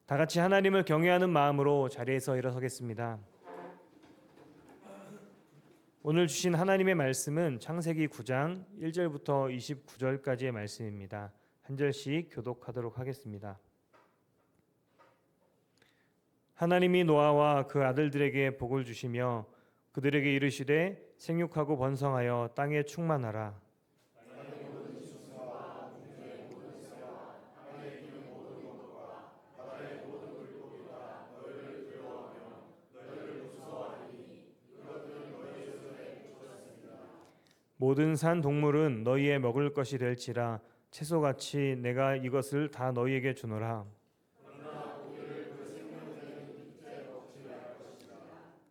다 같이 하나님을 경외하는 마음으로 자리에서 일어서겠습니다. 오늘 주신 하나님의 말씀은 창세기 9장 1절부터 29절까지의 말씀입니다. 한 절씩 교독하도록 하겠습니다. 하나님이 노아와 그 아들들에게 복을 주시며 그들에게 이르시되 생육하고 번성하여 땅에 충만하라. 모든 산 동물은 너희의 먹을 것이 될지라 채소같이 내가 이것을 다 너희에게 주노라.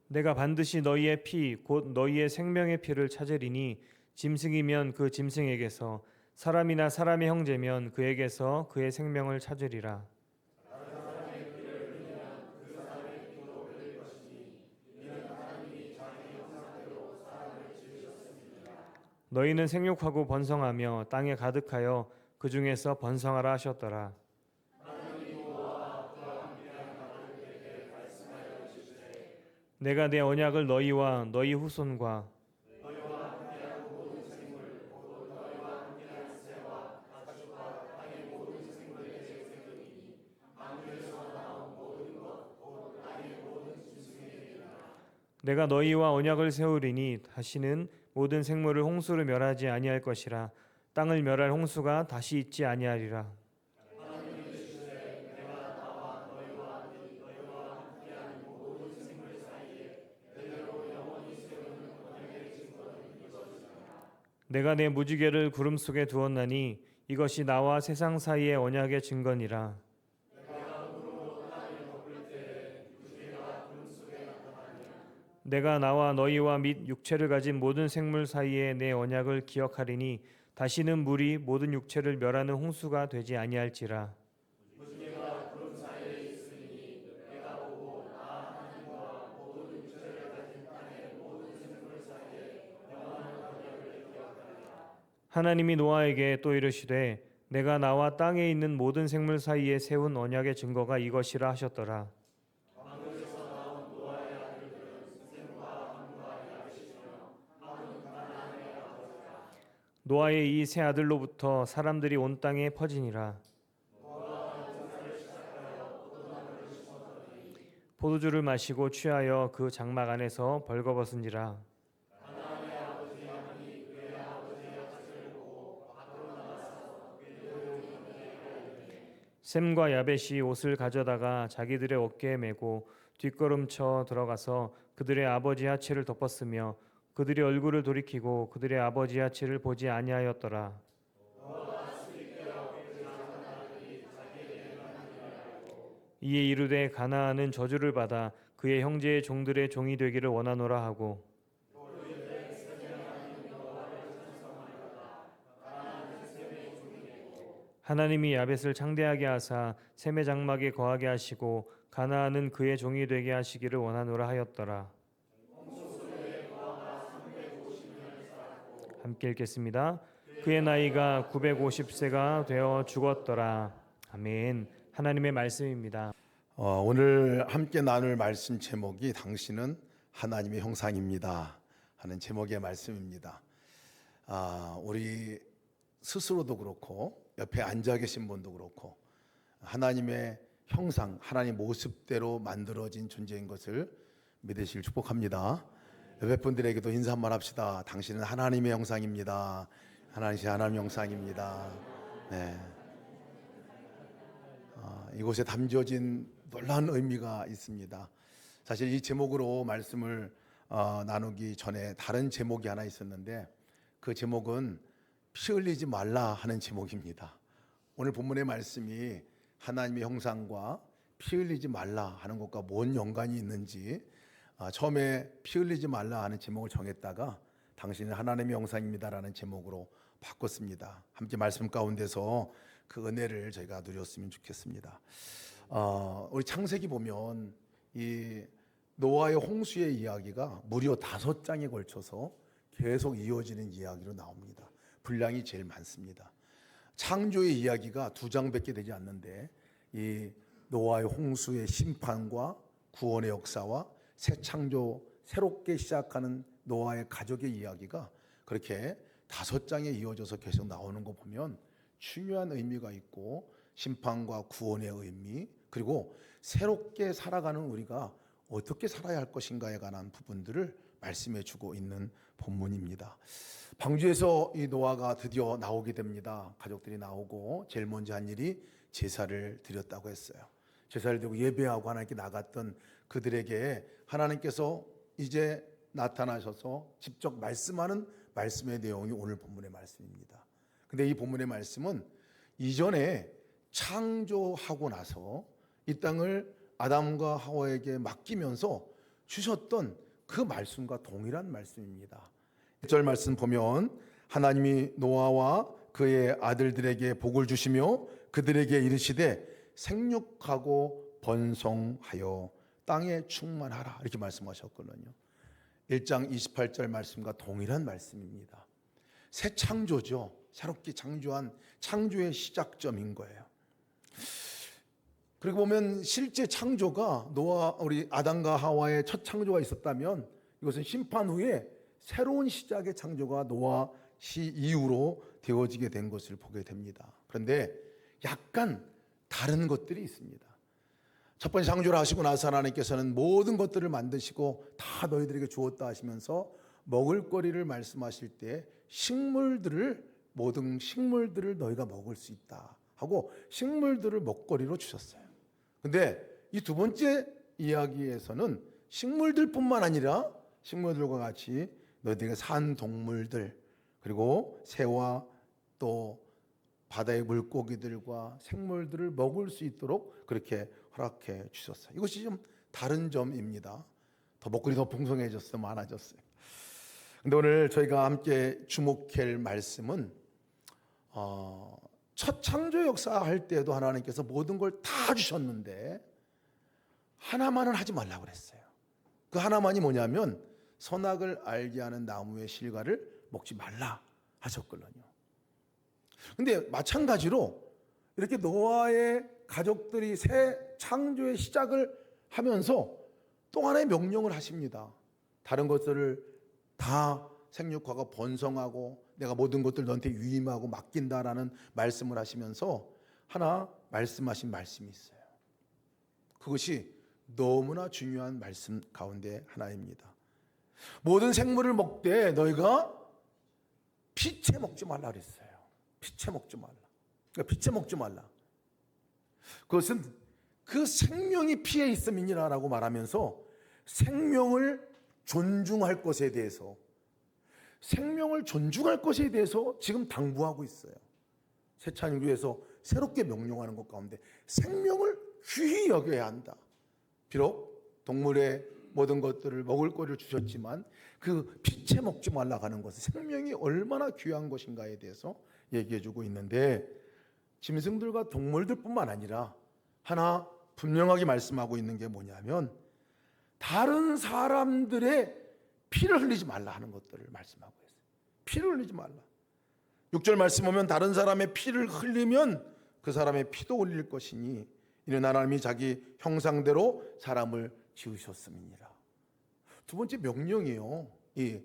내가 반드시 너희의 피 곧 너희의 생명의 피를 찾으리니 짐승이면 그 짐승에게서 사람이나 사람의 형제면 그에게서 그의 생명을 찾으리라. 너희는 생육하고 번성하며 땅에 가득하여 그 중에서 번성하라 하셨더라. 내가 내 언약을 너희와 너희 후손과 내가 너희와 언약을 세우리니 다시는 모든 생물을 홍수로 멸하지 아니할 것이라. 땅을 멸할 홍수가 다시 있지 아니하리라. 내가 내 무지개를 구름 속에 두었나니 이것이 나와 세상 사이의 언약의 증거니라. 내가 나와 너희와 및 육체를 가진 모든 생물 사이에 내 언약을 기억하리니 다시는 물이 모든 육체를 멸하는 홍수가 되지 아니할지라. 하나님이 노아에게 또 이르시되 내가 나와 땅에 있는 모든 생물 사이에 세운 언약의 증거가 이것이라 하셨더라. 노아의 이 세 아들로부터 사람들이 온 땅에 퍼지니라. 포도주를 마시고 취하여 그 장막 안에서 벌거벗은지라. 셈과 야벳이 옷을 가져다가 자기들의 어깨에 메고 뒷걸음쳐 들어가서 그들의 아버지 하체를 덮었으며 그들이 얼굴을 돌이키고 그들의 아버지 하체를 보지 아니하였더라. 이에 이르되 가나안은 저주를 받아 그의 형제의 종들의 종이 되기를 원하노라 하고 하나님이 야벳을 창대하게 하사 셈의 장막에 거하게 하시고 가나안은 그의 종이 되게 하시기를 원하노라 하였더라. 함께 읽겠습니다. 그의 나이가 950세가 되어 죽었더라. 아멘. 하나님의 말씀입니다. 오늘 함께 나눌 말씀 제목이 당신은 하나님의 형상입니다 하는 제목의 말씀입니다. 우리 스스로도 그렇고 옆에 앉아 계신 분도 그렇고 하나님의 형상, 하나님 모습대로 만들어진 존재인 것을 믿으시길 축복합니다. 옆에 분들에게도 인사 한번 합시다. 당신은 하나님의 형상입니다. 하나님의 형상입니다. 네. 이곳에 담겨진 놀라운 의미가 있습니다. 사실 이 제목으로 말씀을 나누기 전에 다른 제목이 하나 있었는데 그 제목은 피 흘리지 말라 하는 제목입니다. 오늘 본문의 말씀이 하나님의 형상과 피 흘리지 말라 하는 것과 뭔 연관이 있는지 처음에 피 흘리지 말라 하는 제목을 정했다가 당신은 하나님의 형상입니다라는 제목으로 바꿨습니다. 함께 말씀 가운데서 그 은혜를 저희가 누렸으면 좋겠습니다. 우리 창세기 보면 이 노아의 홍수의 이야기가 무려 5장에 걸쳐서 계속 이어지는 이야기로 나옵니다. 분량이 제일 많습니다. 창조의 이야기가 2장밖에 되지 않는데 이 노아의 홍수의 심판과 구원의 역사와 새 창조, 새롭게 시작하는 노아의 가족의 이야기가 그렇게 5장에 이어져서 계속 나오는 거 보면 중요한 의미가 있고, 심판과 구원의 의미, 그리고 새롭게 살아가는 우리가 어떻게 살아야 할 것인가에 관한 부분들을 말씀해 주고 있는 본문입니다. 방주에서 이 노아가 드디어 나오게 됩니다. 가족들이 나오고 제일 먼저 한 일이 제사를 드렸다고 했어요. 제사를 드리고 예배하고 하나님께 나갔던 그들에게 하나님께서 이제 나타나셔서 직접 말씀하는 말씀의 내용이 오늘 본문의 말씀입니다. 근데 이 본문의 말씀은 이전에 창조하고 나서 이 땅을 아담과 하와에게 맡기면서 주셨던 그 말씀과 동일한 말씀입니다. 1절 말씀 보면 하나님이 노아와 그의 아들들에게 복을 주시며 그들에게 이르시되 생육하고 번성하여 땅에 충만하라, 이렇게 말씀하셨거든요. 1장 28절 말씀과 동일한 말씀입니다. 새 창조죠. 새롭게 창조한 창조의 시작점인 거예요. 그리고 보면 실제 창조가 노아, 우리 아담과 하와의 첫 창조가 있었다면 이것은 심판 후에 새로운 시작의 창조가 노아 시 이후로 되어지게 된 것을 보게 됩니다. 그런데 약간 다른 것들이 있습니다. 첫 번째 창조를 하시고 나서 하나님께서는 모든 것들을 만드시고 다 너희들에게 주었다 하시면서 먹을거리를 말씀하실 때 모든 식물들을 너희가 먹을 수 있다 하고 식물들을 먹거리로 주셨어요. 근데 이 두 번째 이야기에서는 식물들뿐만 아니라 식물들과 같이 너희들에게 산 동물들, 그리고 새와 또 바다의 물고기들과 생물들을 먹을 수 있도록 그렇게 허락해 주셨어요. 이것이 좀 다른 점입니다. 더 먹거리 더 풍성해졌어요, 많아졌어요. 근데 오늘 저희가 함께 주목할 말씀은 첫 창조 역사할 때도 하나님께서 모든 걸 다 주셨는데 하나만은 하지 말라고 그랬어요. 그 하나만이 뭐냐면 선악을 알게 하는 나무의 실과를 먹지 말라 하셨거든요. 근데 마찬가지로 이렇게 노아의 가족들이 새 창조의 시작을 하면서 또 하나의 명령을 하십니다. 다른 것들을 다 생육하고 번성하고 내가 모든 것들 너한테 위임하고 맡긴다라는 말씀을 하시면서 하나 말씀하신 말씀이 있어요. 그것이 너무나 중요한 말씀 가운데 하나입니다. 모든 생물을 먹되 너희가 피채 먹지 말라 그랬어요. 피채 먹지 말라. 그러니까 피채 먹지 말라. 그것은 그 생명이 피에 있음이니라라고 말하면서 생명을 존중할 것에 대해서, 생명을 존중할 것에 대해서 지금 당부하고 있어요. 새 창조에서 새롭게 명령하는 것 가운데 생명을 귀히 여겨야 한다. 비록 동물의 모든 것들을 먹을 거리를 주셨지만 그 피채 먹지 말라고 하는 것은 생명이 얼마나 귀한 것인가에 대해서 얘기해주고 있는데, 짐승들과 동물들뿐만 아니라 하나 분명하게 말씀하고 있는 게 뭐냐면 다른 사람들의 피를 흘리지 말라 하는 것들을 말씀하고 있어요. 피를 흘리지 말라. 6절 말씀 보면 다른 사람의 피를 흘리면 그 사람의 피도 흘릴 것이니 이는 하나님이 자기 형상대로 사람을 지으셨음이니라. 두 번째 명령이에요. 이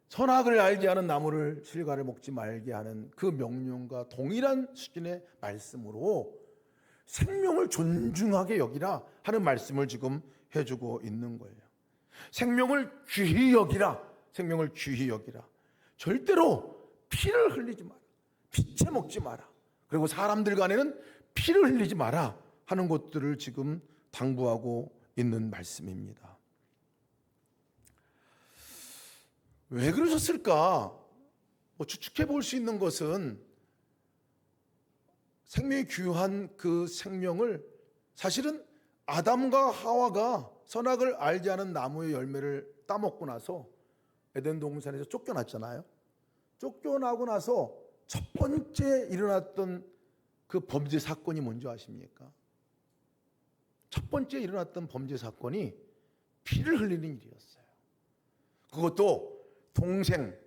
선악을 알게 하는 나무를 실과를 먹지 말게 하는 그 명령과 동일한 수준의 말씀으로 생명을 존중하게 여기라 하는 말씀을 지금 해주고 있는 거예요. 생명을 귀히 여기라. 생명을 귀히 여기라. 절대로 피를 흘리지 마라. 피채 먹지 마라. 그리고 사람들 간에는 피를 흘리지 마라 하는 것들을 지금 당부하고 있는 말씀입니다. 왜 그러셨을까? 추측해 볼 수 있는 것은 생명이 귀한 그 생명을 사실은 아담과 하와가 선악을 알게 하는 나무의 열매를 따먹고 나서 에덴 동산에서 쫓겨났잖아요. 쫓겨나고 나서 첫 번째 일어났던 그 범죄 사건이 뭔지 아십니까? 첫 번째 일어났던 범죄 사건이 피를 흘리는 일이었어요. 그것도 동생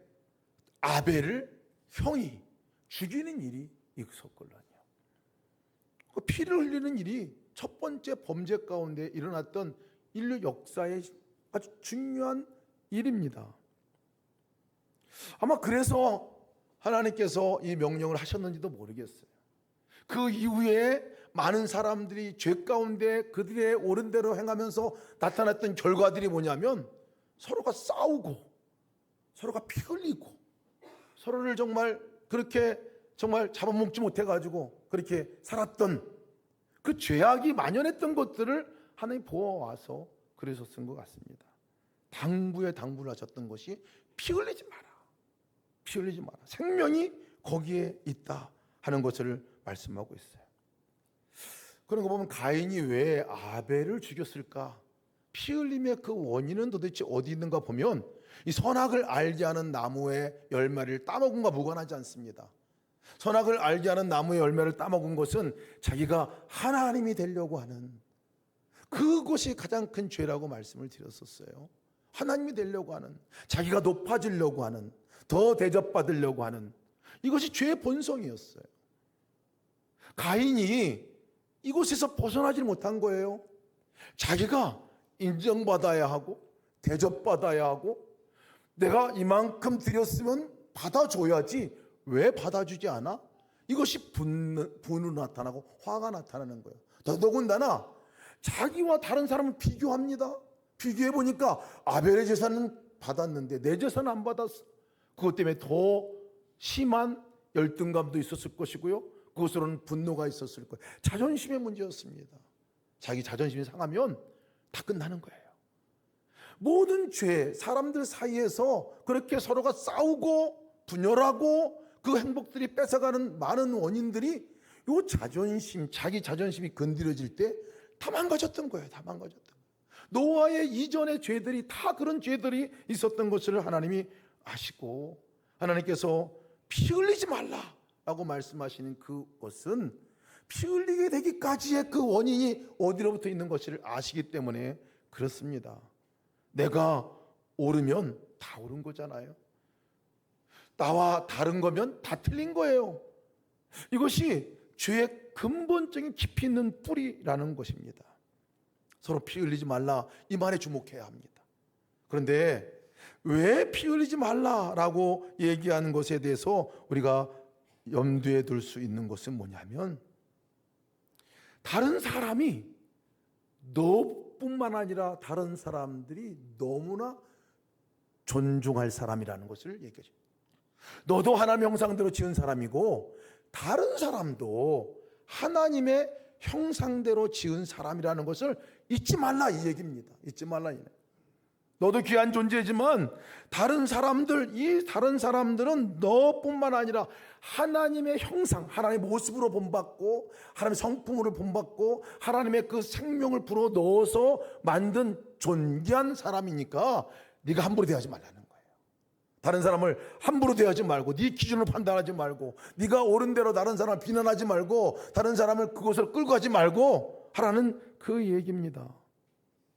아벨을 형이 죽이는 일이 있었거든요. 그 피를 흘리는 일이 첫 번째 범죄 가운데 일어났던 인류 역사의 아주 중요한 일입니다. 아마 그래서 하나님께서 이 명령을 하셨는지도 모르겠어요. 그 이후에 많은 사람들이 죄 가운데 그들의 옳은 대로 행하면서 나타났던 결과들이 뭐냐면 서로가 싸우고 서로가 피 흘리고 서로를 정말 그렇게 정말 잡아먹지 못해가지고 그렇게 살았던 그 죄악이 만연했던 것들을 하나님 보아와서 그래서 쓴 것 같습니다. 당부에 당부를 하셨던 것이 피 흘리지 마라. 피 흘리지 마라. 생명이 거기에 있다 하는 것을 말씀하고 있어요. 그런 거 보면 가인이 왜 아벨을 죽였을까? 피 흘림의 그 원인은 도대체 어디 있는가 보면 이 선악을 알게 하는 나무의 열매를 따먹은과 무관하지 않습니다. 선악을 알게 하는 나무의 열매를 따먹은 것은 자기가 하나님이 되려고 하는 그것이 가장 큰 죄라고 말씀을 드렸었어요. 하나님이 되려고 하는, 자기가 높아지려고 하는, 더 대접받으려고 하는 이것이 죄의 본성이었어요. 가인이 이곳에서 벗어나지 못한 거예요. 자기가 인정받아야 하고 대접받아야 하고 내가 이만큼 드렸으면 받아줘야지 왜 받아주지 않아? 이것이 분노 나타나고 화가 나타나는 거예요. 더더군다나 자기와 다른 사람을 비교합니다. 비교해 보니까 아벨의 제사는 받았는데 내 제사는 안 받았어. 그것 때문에 더 심한 열등감도 있었을 것이고요. 그것으로는 분노가 있었을 거예요. 자존심의 문제였습니다. 자기 자존심이 상하면 다 끝나는 거예요. 모든 죄, 사람들 사이에서 그렇게 서로가 싸우고 분열하고 그 행복들이 뺏어가는 많은 원인들이 요 자존심, 자기 자존심이 건드려질 때 다 망가졌던 거예요. 다 망가졌던 거예요. 노아의 이전의 죄들이 다 그런 죄들이 있었던 것을 하나님이 아시고 하나님께서 피 흘리지 말라라고 말씀하시는 그것은 피 흘리게 되기까지의 그 원인이 어디로부터 있는 것을 아시기 때문에 그렇습니다. 내가 옳으면 다 옳은 거잖아요. 나와 다른 거면 다 틀린 거예요. 이것이 죄의 근본적인 깊이 있는 뿌리라는 것입니다. 서로 피 흘리지 말라 이 말에 주목해야 합니다. 그런데 왜 피 흘리지 말라라고 얘기하는 것에 대해서 우리가 염두에 둘 수 있는 것은 뭐냐면 다른 사람이 너뿐만 아니라 다른 사람들이 너무나 존중할 사람이라는 것을 얘기하죠. 너도 하나님의 형상대로 지은 사람이고 다른 사람도 하나님의 형상대로 지은 사람이라는 것을 잊지 말라 이 얘기입니다. 잊지 말라. 너도 귀한 존재지만 다른 사람들, 이 다른 사람들은 너뿐만 아니라 하나님의 형상, 하나님의 모습으로 본받고 하나님의 성품으로 본받고 하나님의 그 생명을 불어 넣어서 만든 존귀한 사람이니까 네가 함부로 대하지 말라는 거예요. 다른 사람을 함부로 대하지 말고 네 기준으로 판단하지 말고 네가 옳은 대로 다른 사람을 비난하지 말고 다른 사람을 그것을 끌고 가지 말고 하라는 그 얘기입니다.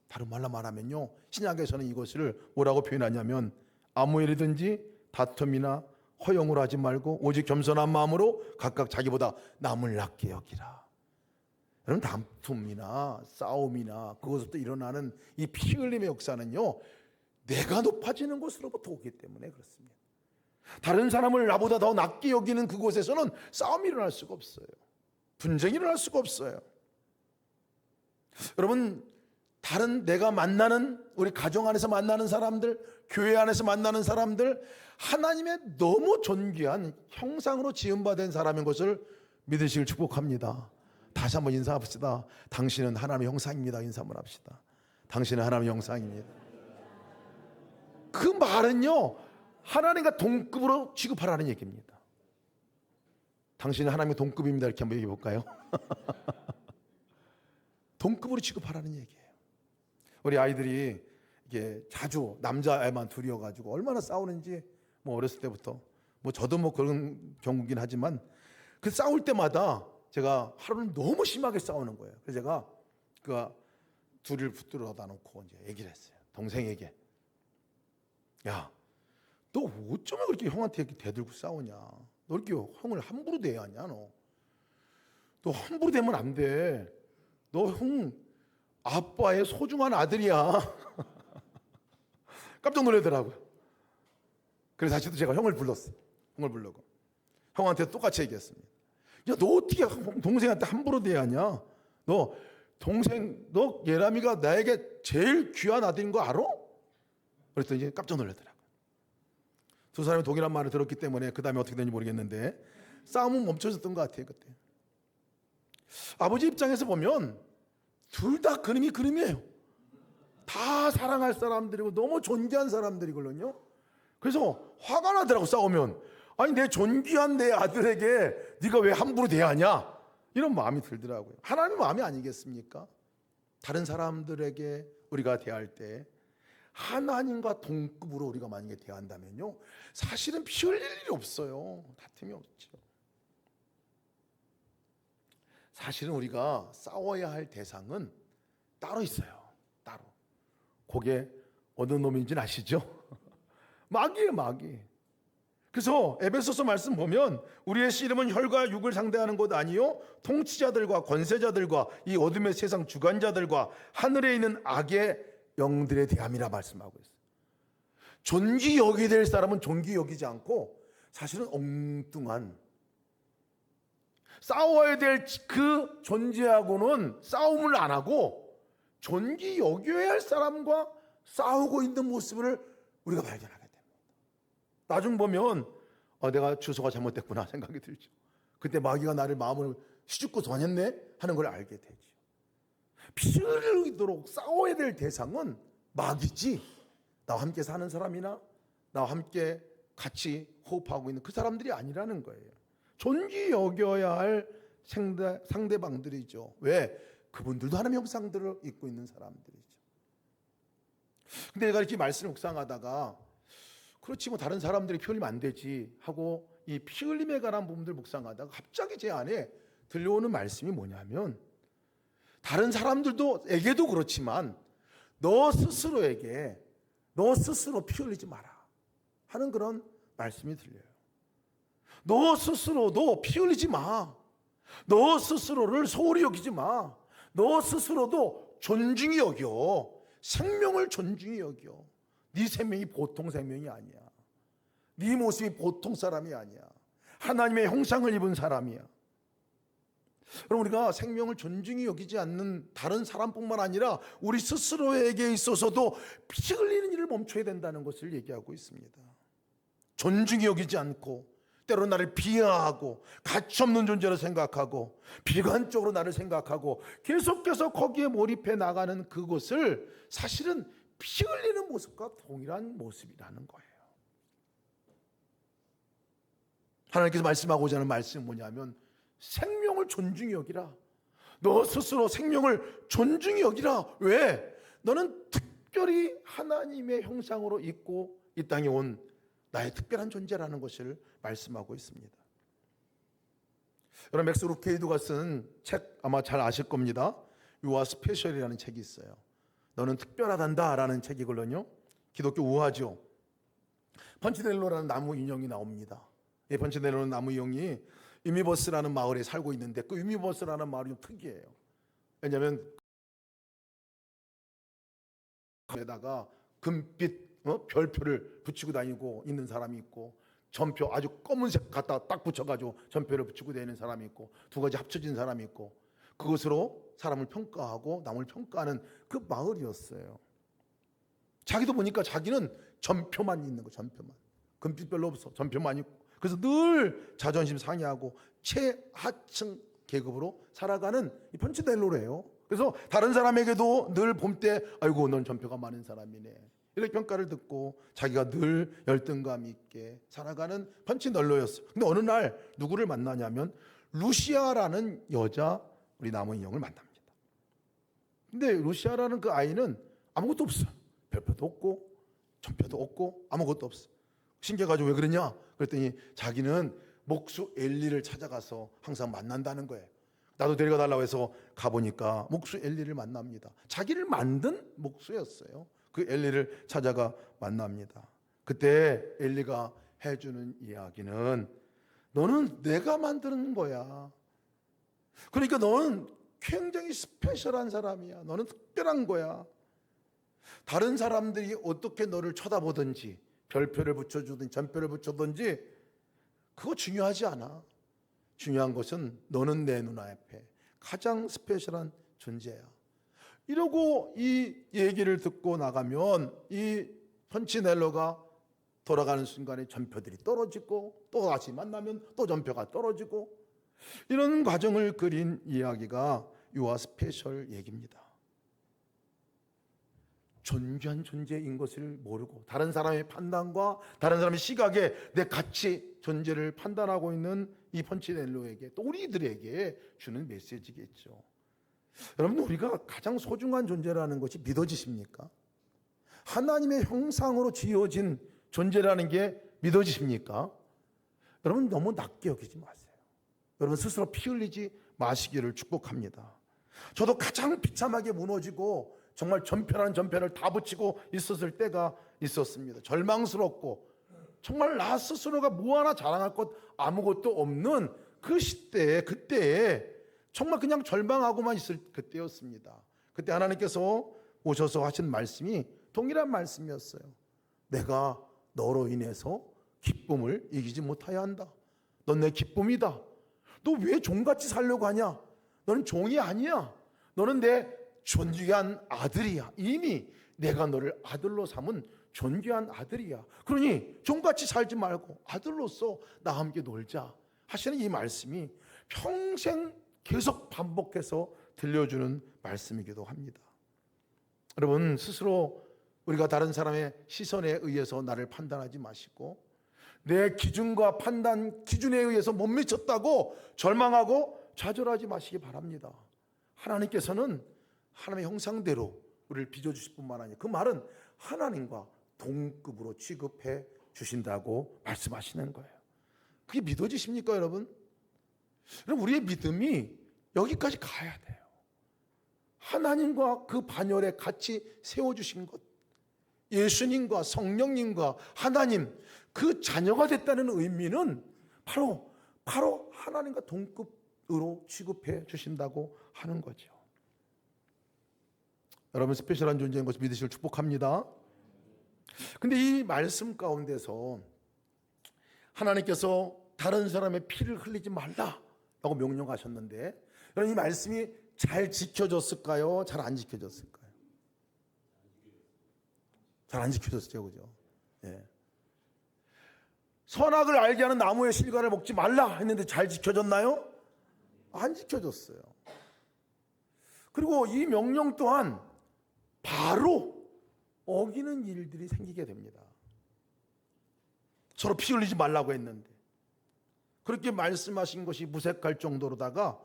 다른 말로 말하면요, 신약에서는 이것을 뭐라고 표현하냐면 아무 일이든지 다툼이나 허용을 하지 말고 오직 겸손한 마음으로 각각 자기보다 남을 낫게 여기라. 여러분, 다툼이나 싸움이나 그것부터 일어나는 이 피 흘림의 역사는요, 내가 높아지는 곳으로부터 오기 때문에 그렇습니다. 다른 사람을 나보다 더 낫게 여기는 그곳에서는 싸움이 일어날 수가 없어요. 분쟁이 일어날 수가 없어요. 여러분, 다른 내가 만나는 우리 가정 안에서 만나는 사람들, 교회 안에서 만나는 사람들, 하나님의 너무 존귀한 형상으로 지음받은 사람인 것을 믿으시길 축복합니다. 다시 한번 인사합시다. 당신은 하나님의 형상입니다. 인사 한번 합시다. 당신은 하나님의 형상입니다. 그 말은요, 하나님과 동급으로 취급하라는 얘기입니다. 당신은 하나님의 동급입니다. 이렇게 한번 얘기해 볼까요? 동급으로 취급하라는 얘기예요. 우리 아이들이 이게 자주 남자애만 둘이어가지고 얼마나 싸우는지 뭐 어렸을 때부터 뭐 저도 뭐 그런 경우긴 하지만 그 싸울 때마다 제가 하루는 너무 심하게 싸우는 거예요. 그래서 제가 그 둘을 붙들어다 놓고 이제 얘기를 했어요. 동생에게, 야, 너 어쩌면 그렇게 형한테 이렇게 대들고 싸우냐? 너 이렇게 형을 함부로 대하냐? 너 함부로 대면 안 돼. 너 형 아빠의 소중한 아들이야. 깜짝 놀라더라고요. 그래서 다시 또 제가 형을 불렀어요. 형을 부르고 형한테 똑같이 얘기했습니다. 야, 너 어떻게 동생한테 함부로 대하냐? 너 동생, 너 예람이가 나에게 제일 귀한 아들인 거 알아? 그랬더니 깜짝 놀라더라고요. 두 사람이 동일한 말을 들었기 때문에 그 다음에 어떻게 되는지 모르겠는데 싸움은 멈춰졌던 것 같아요. 그때 아버지 입장에서 보면 둘 다 그림이에요. 다 사랑할 사람들이고 너무 존귀한 사람들이거든요. 그래서 화가 나더라고. 싸우면 아니 내 존귀한 내 아들에게 네가 왜 함부로 대하냐, 이런 마음이 들더라고요. 하나님 마음이 아니겠습니까? 다른 사람들에게 우리가 대할 때 하나님과 동급으로 우리가 만약에 대한다면요, 사실은 피 흘릴 일이 없어요. 다툼이 없죠. 사실은 우리가 싸워야 할 대상은 따로 있어요. 따로. 그게 어느 놈인지는 아시죠? 마귀예요, 마귀. 그래서 에베소서 말씀 보면 우리의 씨름은 혈과 육을 상대하는 것 아니요 통치자들과 권세자들과 이 어둠의 세상 주관자들과 하늘에 있는 악의 영들에 대함이라 말씀하고 있어요. 존귀 여기게 될 사람은 존귀 여기지 않고 사실은 엉뚱한, 싸워야 될 그 존재하고는 싸움을 안 하고 존귀 여겨야 할 사람과 싸우고 있는 모습을 우리가 발견하게 됩니다. 나중 보면 내가 주소가 잘못됐구나 생각이 들죠. 그때 마귀가 나를 마음을 시집고 다녔네 하는 걸 알게 되죠. 피 흘리도록 싸워야 될 대상은 마귀지, 나와 함께 사는 사람이나 나와 함께 같이 호흡하고 있는 그 사람들이 아니라는 거예요. 존귀 여겨야 할 상대방들이죠. 왜? 그분들도 하나님의 형상들을 입고 있는 사람들이죠. 근데 내가 이렇게 말씀을 묵상하다가 그렇지 뭐 다른 사람들이 피 흘리면 안 되지 하고 이 피 흘림에 관한 부분들 묵상하다가 갑자기 제 안에 들려오는 말씀이 뭐냐면, 다른 사람들에게도 그렇지만 너 스스로에게 너 스스로 피 흘리지 마라 하는 그런 말씀이 들려요. 너 스스로도 피 흘리지 마. 너 스스로를 소홀히 여기지 마. 너 스스로도 존중히 여겨. 생명을 존중히 여겨. 네 생명이 보통 생명이 아니야. 네 모습이 보통 사람이 아니야. 하나님의 형상을 입은 사람이야. 그럼 우리가 생명을 존중히 여기지 않는 다른 사람뿐만 아니라 우리 스스로에게 있어서도 피 흘리는 일을 멈춰야 된다는 것을 얘기하고 있습니다. 존중히 여기지 않고 때로 나를 비하하고 가치없는 존재로 생각하고 비관적으로 나를 생각하고 계속해서 거기에 몰입해 나가는 그것을 사실은 피 흘리는 모습과 동일한 모습이라는 거예요. 하나님께서 말씀하고자 하는 말씀은 뭐냐면 생명을 존중히 여기라. 너 스스로 생명을 존중히 여기라. 왜? 너는 특별히 하나님의 형상으로 있고 이 땅에 온 나의 특별한 존재라는 것을 말씀하고 있습니다. 여러분, 맥스 루케이드가 쓴 책 아마 잘 아실 겁니다. You are special이라는 책이 있어요. 너는 특별하단다 라는 책이거든요. 기독교 우화죠. 펀치넬로라는 나무 인형이 나옵니다. 이 펀치넬로는 나무 인형이 유미버스라는 마을에 살고 있는데 그 유미버스라는 마을이 좀 특이해요. 왜냐하면 에다가 금빛 별표를 붙이고 다니고 있는 사람이 있고, 전표 아주 검은색 갖다 딱 붙여가지고 전표를 붙이고 다니는 사람이 있고, 두 가지 합쳐진 사람이 있고, 그것으로 사람을 평가하고 남을 평가하는 그 마을이었어요. 자기도 보니까 자기는 전표만 있는 거, 전표만. 금빛 별로 없어. 전표만 있고. 그래서 늘 자존심 상해하고 최하층 계급으로 살아가는 이 펀치넬로래요. 그래서 다른 사람에게도 늘 볼 때 아이고 넌 전표가 많은 사람이네 이렇게 평가를 듣고 자기가 늘 열등감 있게 살아가는 펀치넬로였어요. 근데 어느 날 누구를 만나냐면 루시아라는 여자 우리 나무 인형을 만납니다. 근데 루시아라는 그 아이는 아무것도 없어. 별표도 없고 전표도 없고 아무것도 없어. 신기해가지고 왜 그러냐 그랬더니 자기는 목수 엘리를 찾아가서 항상 만난다는 거예요. 나도 데려가 달라고 해서 가보니까 목수 엘리를 만납니다. 자기를 만든 목수였어요. 그 엘리를 찾아가 만납니다. 그때 엘리가 해주는 이야기는 너는 내가 만드는 거야. 그러니까 너는 굉장히 스페셜한 사람이야. 너는 특별한 거야. 다른 사람들이 어떻게 너를 쳐다보든지 별표를 붙여주든지 전표를 붙여든지 그거 중요하지 않아. 중요한 것은 너는 내 눈앞에 가장 스페셜한 존재야. 이러고 이 얘기를 듣고 나가면 이 펀치넬로가 돌아가는 순간에 전표들이 떨어지고 또 다시 만나면 또 전표가 떨어지고 이런 과정을 그린 이야기가 유아 스페셜 얘기입니다. 존귀한 존재인 것을 모르고 다른 사람의 판단과 다른 사람의 시각에 내 가치 존재를 판단하고 있는 이 펀치넬로에게 또 우리들에게 주는 메시지겠죠. 여러분, 우리가 가장 소중한 존재라는 것이 믿어지십니까? 하나님의 형상으로 지어진 존재라는 게 믿어지십니까? 여러분, 너무 낮게 여기지 마세요. 여러분 스스로 피 흘리지 마시기를 축복합니다. 저도 가장 비참하게 무너지고 정말 전표라는 전표를 다 붙이고 있었을 때가 있었습니다. 절망스럽고 정말 나 스스로가 뭐 하나 자랑할 것 아무것도 없는 그 시대에 그때에 정말 그냥 절망하고만 있을 그때였습니다. 그때 하나님께서 오셔서 하신 말씀이 동일한 말씀이었어요. 내가 너로 인해서 기쁨을 이기지 못하여 한다. 넌 내 기쁨이다. 너 왜 종같이 살려고 하냐? 너는 종이 아니야. 너는 내 존귀한 아들이야. 이미 내가 너를 아들로 삼은 존귀한 아들이야. 그러니 종같이 살지 말고 아들로서 나와 함께 놀자 하시는 이 말씀이 평생 계속 반복해서 들려주는 말씀이기도 합니다. 여러분, 스스로 우리가 다른 사람의 시선에 의해서 나를 판단하지 마시고 내 기준과 판단 기준에 의해서 못 미쳤다고 절망하고 좌절하지 마시기 바랍니다. 하나님께서는 하나님의 형상대로 우리를 빚어주실 뿐만 아니라 그 말은 하나님과 동급으로 취급해 주신다고 말씀하시는 거예요. 그게 믿어지십니까, 여러분? 여러분, 우리의 믿음이 여기까지 가야 돼요. 하나님과 그 반열에 같이 세워주신 것, 예수님과 성령님과 하나님 그 자녀가 됐다는 의미는 바로 하나님과 동급으로 취급해 주신다고 하는 거죠. 여러분, 스페셜한 존재인 것을 믿으시길 축복합니다. 근데 이 말씀 가운데서 하나님께서 다른 사람의 피를 흘리지 말라라고 명령하셨는데, 여러분, 이 말씀이 잘 지켜졌을까요? 잘 안 지켜졌을까요? 잘 안 지켜졌죠, 그죠? 예. 선악을 알게 하는 나무의 실과를 먹지 말라 했는데 잘 지켜졌나요? 안 지켜졌어요. 그리고 이 명령 또한 바로 어기는 일들이 생기게 됩니다. 서로 피 흘리지 말라고 했는데 그렇게 말씀하신 것이 무색할 정도로다가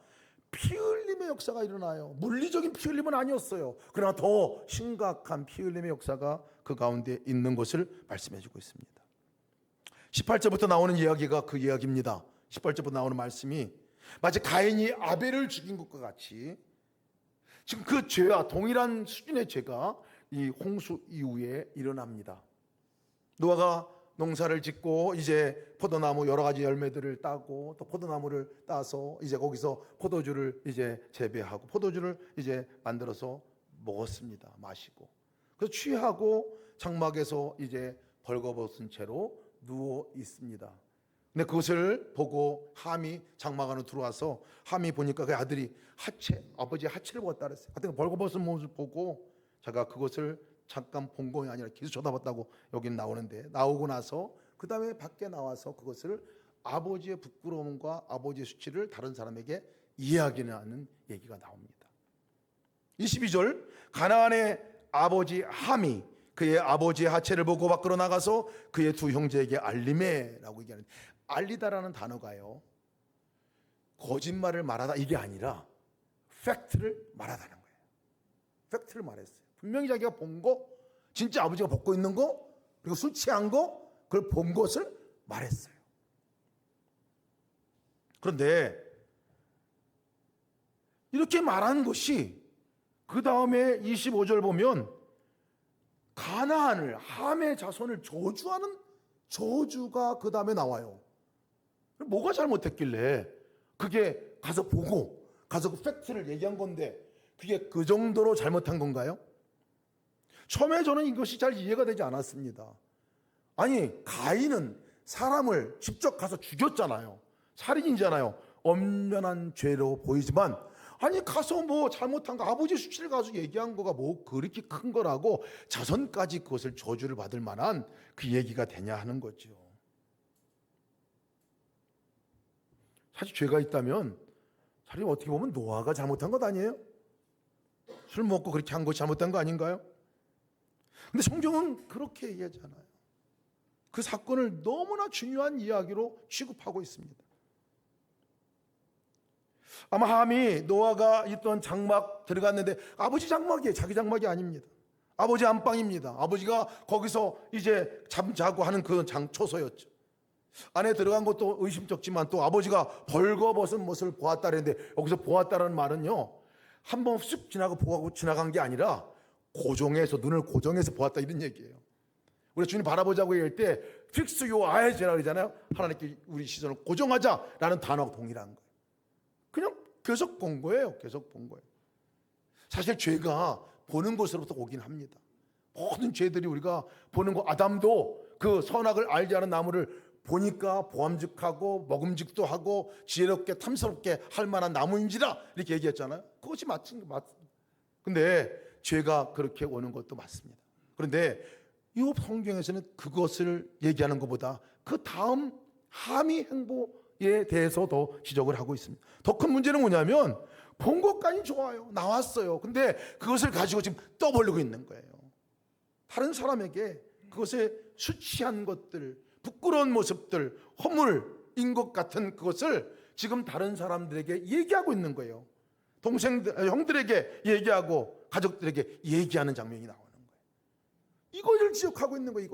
피 흘림의 역사가 일어나요. 물리적인 피 흘림은 아니었어요. 그러나 더 심각한 피 흘림의 역사가 그 가운데 있는 것을 말씀해 주고 있습니다. 18절부터 나오는 이야기가 그 이야기입니다. 18절부터 나오는 말씀이 마치 가인이 아벨을 죽인 것과 같이 지금 그 죄와 동일한 수준의 죄가 이 홍수 이후에 일어납니다. 노아가 농사를 짓고 이제 포도나무 여러 가지 열매들을 따고 또 포도나무를 따서 이제 거기서 포도주를 이제 재배하고 포도주를 이제 만들어서 먹었습니다. 마시고 그래서 취하고 장막에서 이제 벌거벗은 채로 누워 있습니다. 근데 그것을 보고 함이 장막 안으로 들어와서 함이 보니까 그 아들이 아버지의 하체를 보았다 그랬어요. 하여튼 벌거벗은 모습을 보고 제가 그것을 잠깐 본 것이 아니라 계속 쳐다봤다고 여기는 나오는데, 나오고 나서 그 다음에 밖에 나와서 그것을 아버지의 부끄러움과 아버지의 수치를 다른 사람에게 이야기하는 얘기가 나옵니다. 22절, 가나안의 아버지 함이 그의 아버지의 하체를 보고 밖으로 나가서 그의 두 형제에게 알리매라고 얘기하는, 알리다라는 단어가요, 거짓말을 말하다 이게 아니라 팩트를 말하다는 거예요. 팩트를 말했어요. 분명히 자기가 본 거, 진짜 아버지가 벗고 있는 거, 그리고 술 취한 거, 그걸 본 것을 말했어요. 그런데 이렇게 말한 것이 그 다음에 25절 보면 가나안을, 함의 자손을 저주하는 저주가 그 다음에 나와요. 뭐가 잘못했길래 그게 가서 보고 가서 그 팩트를 얘기한 건데 그게 그 정도로 잘못한 건가요? 처음에 저는 이것이 잘 이해가 되지 않았습니다. 아니, 가인은 사람을 직접 가서 죽였잖아요. 살인이잖아요. 엄연한 죄로 보이지만, 아니 가서 뭐 잘못한 거, 아버지 수치를 가서 얘기한 거가 뭐 그렇게 큰 거라고 자손까지 그것을 저주를 받을 만한 그 얘기가 되냐 하는 거죠. 사실 죄가 있다면 사실 어떻게 보면 노아가 잘못한 것 아니에요? 술 먹고 그렇게 한 것이 잘못한 거 아닌가요? 근데 성경은 그렇게 얘기하잖아요. 그 사건을 너무나 중요한 이야기로 취급하고 있습니다. 아마 함이 노아가 있던 장막 들어갔는데 아버지 장막이에요. 자기 장막이 아닙니다. 아버지 안방입니다. 아버지가 거기서 이제 잠자고 하는 그 장초소였죠. 안에 들어간 것도 의심쩍지만 또 아버지가 벌거벗은 모습을 보았다 그랬는데, 여기서 보았다라는 말은요, 한번 쑥 지나고 보고 지나간 게 아니라 고정해서, 눈을 고정해서 보았다 이런 얘기예요. 우리 주님 바라보자고 얘기할 때 fix your eyes라고 그러잖아요. 하나님께 우리 시선을 고정하자라는 단어가 동일한 거예요. 그냥 계속 본 거예요. 계속 본 거예요. 사실 죄가 보는 것으로부터 오긴 합니다. 모든 죄들이 우리가 보는 거, 아담도 그 선악을 알지 않은 나무를 보니까 보암직하고 먹음직도 하고 지혜롭게 탐스럽게 할 만한 나무인지라 이렇게 얘기했잖아요. 그것이 맞습니다. 근데 죄가 그렇게 오는 것도 맞습니다. 그런데 이 성경에서는 그것을 얘기하는 것보다 그 다음 함의 행보에 대해서 더 지적을 하고 있습니다. 더 큰 문제는 뭐냐면 본 것까지 좋아요. 나왔어요. 근데 그것을 가지고 지금 떠벌리고 있는 거예요. 다른 사람에게 그것에 수치한 것들, 부끄러운 모습들, 허물인 것 같은 그것을 지금 다른 사람들에게 얘기하고 있는 거예요. 동생들, 형들에게 얘기하고 가족들에게 얘기하는 장면이 나오는 거예요. 이것을 지적하고 있는 거예요.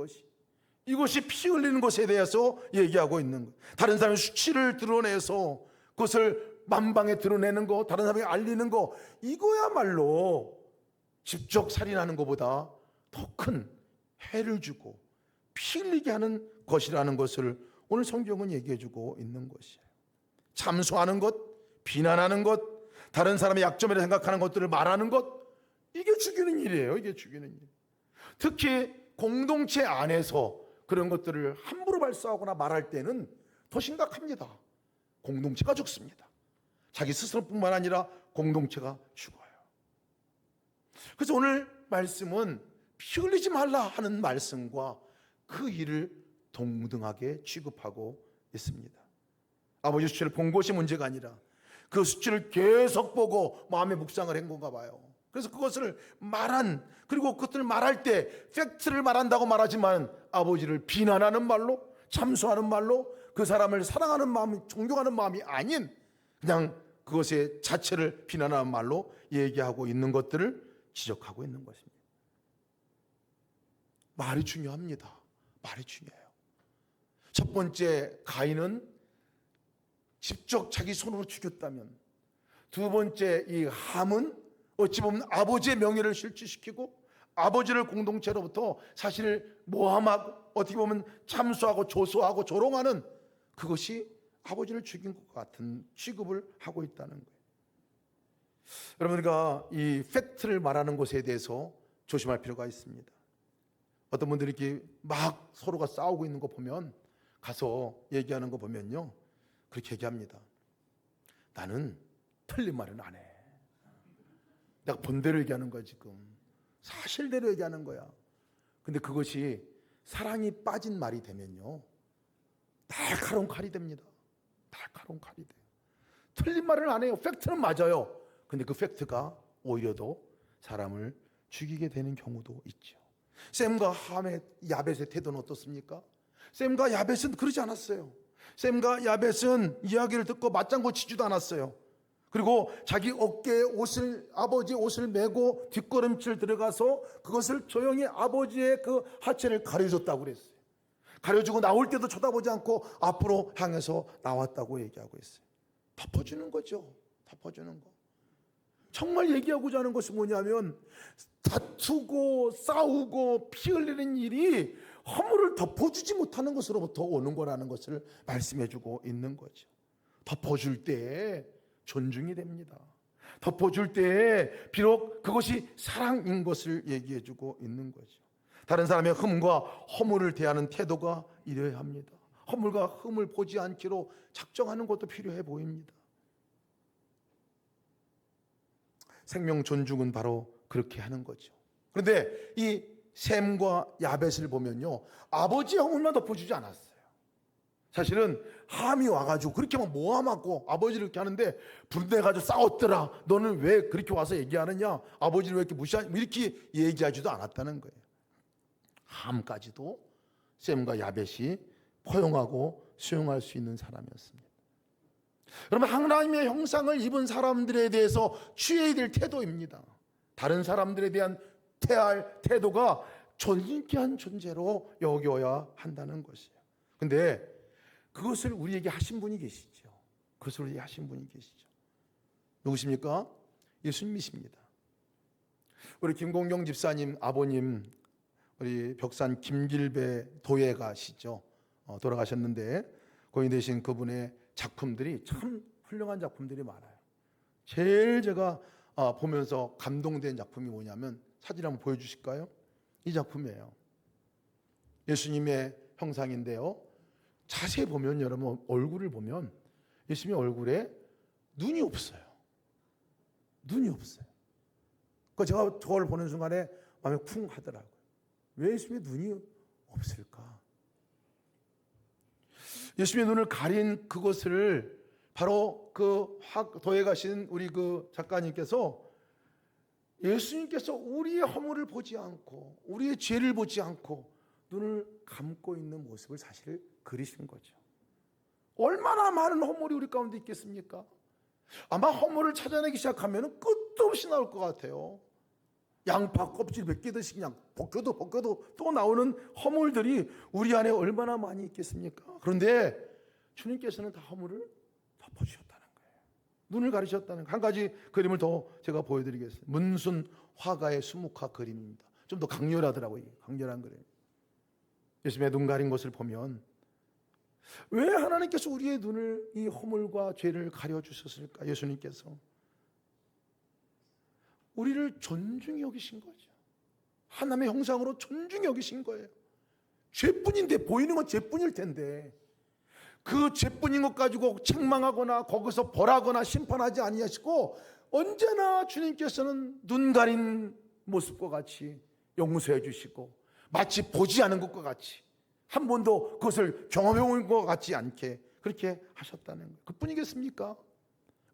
이것이 피 흘리는 것에 대해서 얘기하고 있는 거예요. 다른 사람의 수치를 드러내서 그것을 만방에 드러내는 거, 다른 사람에게 알리는 거, 이거야말로 직접 살인하는 것보다 더 큰 해를 주고 피 흘리게 하는 것이라는 것을 오늘 성경은 얘기해 주고 있는 것이에요. 참소하는 것, 비난하는 것, 다른 사람의 약점이라 생각하는 것들을 말하는 것, 이게 죽이는 일이에요. 이게 죽이는 일. 특히 공동체 안에서 그런 것들을 함부로 발사하거나 말할 때는 더 심각합니다. 공동체가 죽습니다. 자기 스스로뿐만 아니라 공동체가 죽어요. 그래서 오늘 말씀은 피 흘리지 말라 하는 말씀과 그 일을 동등하게 취급하고 있습니다. 아버지 수치를 본 것이 문제가 아니라 그 수치를 계속 보고 마음의 묵상을 한 건가 봐요. 그래서 그것을 말한, 그리고 그것을 말할 때 팩트를 말한다고 말하지만 아버지를 비난하는 말로, 참소하는 말로, 그 사람을 사랑하는 마음, 존경하는 마음이 아닌 그냥 그것의 자체를 비난하는 말로 얘기하고 있는 것들을 지적하고 있는 것입니다. 말이 중요합니다. 말이 중요해요. 첫 번째, 가인은 직접 자기 손으로 죽였다면, 두 번째 이 함은 어찌 보면 아버지의 명예를 실추시키고 아버지를 공동체로부터 사실 모함하고 어떻게 보면 참소하고 조소하고 조롱하는, 그것이 아버지를 죽인 것 같은 취급을 하고 있다는 거예요. 여러분, 우리가 이 팩트를 말하는 것에 대해서 조심할 필요가 있습니다. 어떤 분들이 이렇게 막 서로가 싸우고 있는 거 보면, 가서 얘기하는 거 보면요, 그렇게 얘기합니다. 나는 틀린 말은 안 해. 내가 본대로 얘기하는 거야. 지금 사실대로 얘기하는 거야. 근데 그것이 사랑이 빠진 말이 되면요, 날카로운 칼이 됩니다. 날카로운 칼이 돼요. 틀린 말은 안 해요. 팩트는 맞아요. 근데 그 팩트가 오히려 더 사람을 죽이게 되는 경우도 있죠. 셈과 함의 야벳의 태도는 어떻습니까? 셈과 야벳은 그러지 않았어요. 셈과 야벳은 이야기를 듣고 맞장구 치지도 않았어요. 그리고 자기 어깨에 아버지 옷을 메고 뒷걸음질 들어가서 그것을 조용히 아버지의 그 하체를 가려줬다고 그랬어요. 가려주고 나올 때도 쳐다보지 않고 앞으로 향해서 나왔다고 얘기하고 있어요. 덮어주는 거죠. 덮어주는 거. 정말 얘기하고자 하는 것이 뭐냐면, 다투고 싸우고 피 흘리는 일이 허물을 덮어주지 못하는 것으로부터 오는 거라는 것을 말씀해주고 있는 거죠. 덮어줄 때 존중이 됩니다. 덮어줄 때에 비록 그것이 사랑인 것을 얘기해주고 있는 거죠. 다른 사람의 흠과 허물을 대하는 태도가 이래야 합니다. 허물과 흠을 보지 않기로 작정하는 것도 필요해 보입니다. 생명 존중은 바로 그렇게 하는 거죠. 그런데 이 셈과 야벳을 보면요, 아버지의 허물만 덮어주지 않았어요. 사실은 함이 와가지고 그렇게 막 모함하고 아버지를 이렇게 하는데 분대가지고 싸웠더라. 너는 왜 그렇게 와서 얘기하느냐? 아버지를 왜 이렇게 무시하냐? 이렇게 얘기하지도 않았다는 거예요. 함까지도 셈과 야벳이 포용하고 수용할 수 있는 사람이었습니다. 그러면 하나님의 형상을 입은 사람들에 대해서 취해야 될 태도입니다. 다른 사람들에 대한 대할 태도가 존귀한 존재로 여겨야 한다는 것이에요. 근데 그것을 우리에게 하신 분이 계시죠. 그것을 우리에게 하신 분이 계시죠. 누구십니까? 예수님이십니다. 우리 김공경 집사님 아버님, 우리 벽산 김길배 도예가시죠. 돌아가셨는데 고인 되신 그분의 작품들이 참 훌륭한 작품들이 많아요. 제일 제가 보면서 감동된 작품이 뭐냐면 사진 한번 보여주실까요? 이 작품이에요. 예수님의 형상인데요, 자세히 보면 여러분 얼굴을 보면 예수님의 얼굴에 눈이 없어요. 눈이 없어요. 그 제가 저걸 보는 순간에 마음이 쿵 하더라고요. 왜 예수님의 눈이 없을까? 예수님의 눈을 가린 그것을 바로 그 도에 가신 우리 그 작가님께서 예수님께서 우리의 허물을 보지 않고 우리의 죄를 보지 않고 눈을 감고 있는 모습을 사실 그리신 거죠. 얼마나 많은 허물이 우리 가운데 있겠습니까? 아마 허물을 찾아내기 시작하면 끝도 없이 나올 것 같아요. 양파 껍질 몇 개듯이 그냥 벗겨도 또 나오는 허물들이 우리 안에 얼마나 많이 있겠습니까? 그런데 주님께서는 다 허물을 덮어주셨다는 거예요. 눈을 가리셨다는 거예요. 한 가지 그림을 더 제가 보여드리겠습니다. 문순 화가의 수묵화 그림입니다. 좀 더 강렬하더라고요. 강렬한 그림. 예수님의 눈 가린 것을 보면 왜 하나님께서 우리의 눈을 이 허물과 죄를 가려주셨을까? 예수님께서 우리를 존중히 여기신 거죠. 하나님의 형상으로 존중히 여기신 거예요. 죄뿐인데, 보이는 건 죄뿐일 텐데 그 죄뿐인 것 가지고 책망하거나 거기서 벌하거나 심판하지 아니하시고 언제나 주님께서는 눈 가린 모습과 같이 용서해 주시고 마치 보지 않은 것과 같이 한 번도 그것을 경험해 온 것 같지 않게 그렇게 하셨다는 거예요. 그뿐이겠습니까?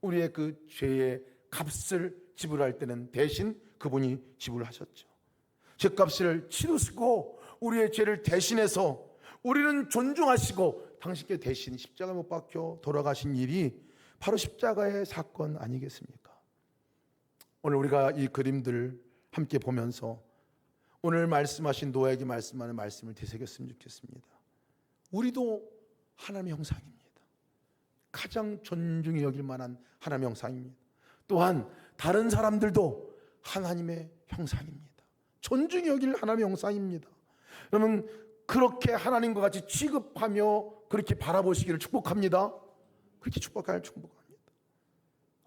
우리의 그 죄의 값을 지불할 때는 대신 그분이 지불하셨죠. 죄값을 치르시고 우리의 죄를 대신해서 우리는 존중하시고 당신께 대신 십자가에 못 박혀 돌아가신 일이 바로 십자가의 사건 아니겠습니까? 오늘 우리가 이 그림들 함께 보면서 오늘 말씀하신 노아에게 말씀하는 말씀을 되새겼으면 좋겠습니다. 우리도 하나님의 형상입니다. 가장 존중이 여길 만한 하나님의 형상입니다. 또한 다른 사람들도 하나님의 형상입니다. 존중이 여길 하나님의 형상입니다. 여러분 그렇게 하나님과 같이 취급하며 그렇게 바라보시기를 축복합니다. 그렇게 축복합니다.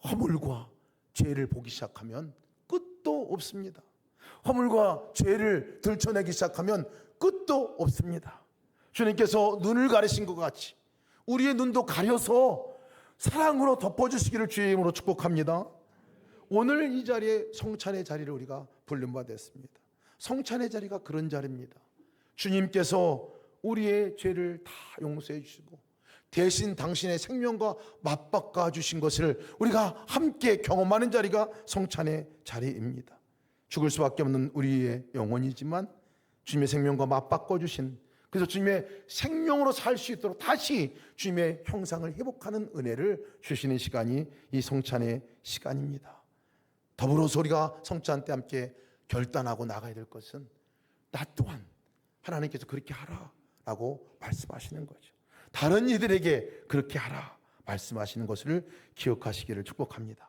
허물과 죄를 보기 시작하면 끝도 없습니다. 허물과 죄를 들춰내기 시작하면 끝도 없습니다. 주님께서 눈을 가리신 것 같이 우리의 눈도 가려서 사랑으로 덮어주시기를 주의 이름으로 축복합니다. 오늘 이 자리에 성찬의 자리를 우리가 불림받아 됐습니다. 성찬의 자리가 그런 자리입니다. 주님께서 우리의 죄를 다 용서해 주시고 대신 당신의 생명과 맞바꿔 주신 것을 우리가 함께 경험하는 자리가 성찬의 자리입니다. 죽을 수밖에 없는 우리의 영혼이지만 주님의 생명과 맞바꿔 주신, 그래서 주님의 생명으로 살 수 있도록 다시 주님의 형상을 회복하는 은혜를 주시는 시간이 이 성찬의 시간입니다. 더불어서 우리가 성찬 때 함께 결단하고 나가야 될 것은 나 또한 하나님께서 그렇게 하라라고 말씀하시는 거죠. 다른 이들에게 그렇게 하라 말씀하시는 것을 기억하시기를 축복합니다.